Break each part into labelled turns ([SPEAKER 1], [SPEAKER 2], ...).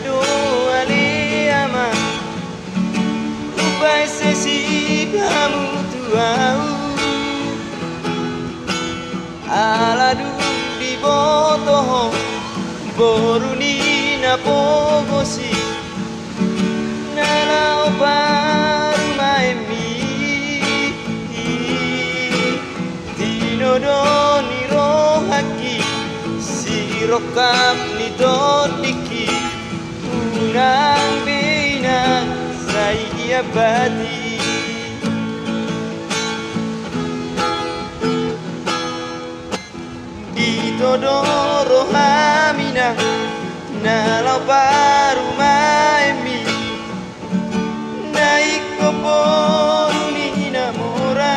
[SPEAKER 1] do aliama Rupai sesi kamu tuau Aladu di botoho Boruni na pogosi Nalau baru maemi Tinodo ni rohaki Sirokap ni dodiki Unang bina saya abadi Todoro hamina nalau baru maemi naik koporuni namora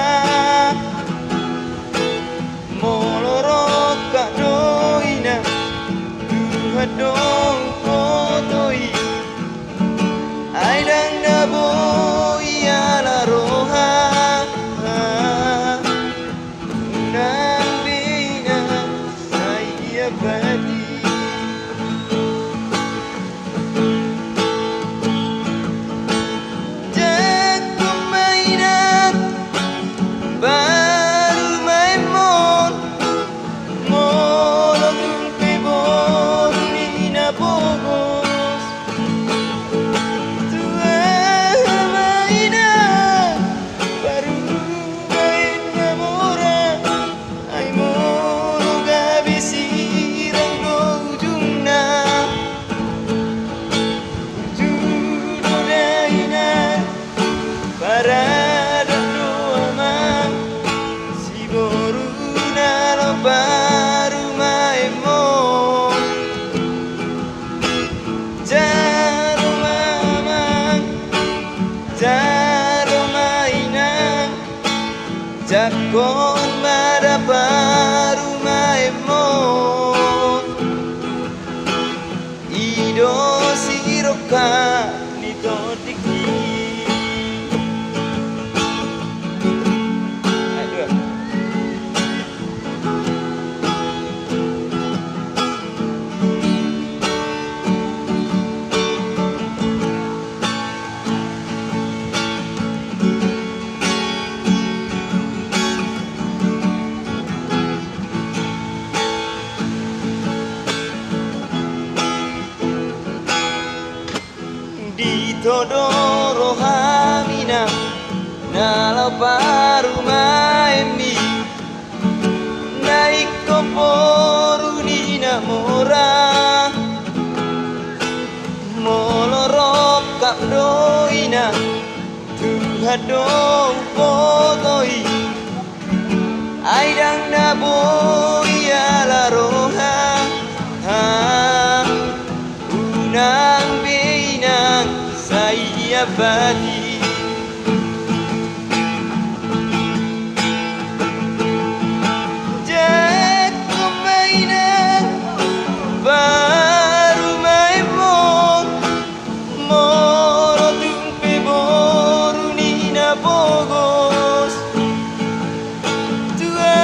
[SPEAKER 1] moloroka doina duhadong kotoi aidang naboi ala roha abadi Jago mainan baru main mon Molo tumpe boruni na bogos Tua mainan baru main namora Ay moro gabisi Parada doa mang si boru nalo baru maemon Jaro mamang jaro mainang Jakon mada baru maemon Ido siroka ni dodiki Todoro hamina nalau baru maemi naik koporuni namora molorok kap doina tuhadong potoi aidang naboi ala roha unang binang saya abadi Jago mainan baru main mon Moro tumpe boruni na bogos Tua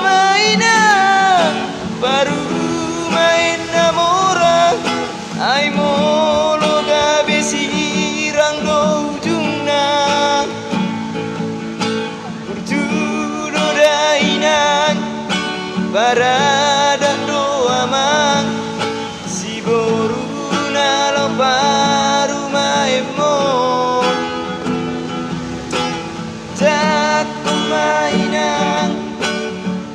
[SPEAKER 1] mainan baru main namora Ay molo sirang do ujungna Berjudo dainan Barada doa mang Si boru nalo baru maemon Jago mainang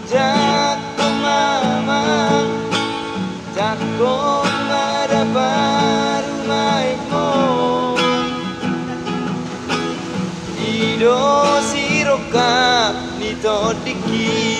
[SPEAKER 1] Jago mamang Jago mada baru maemon Ido siroka ni todiki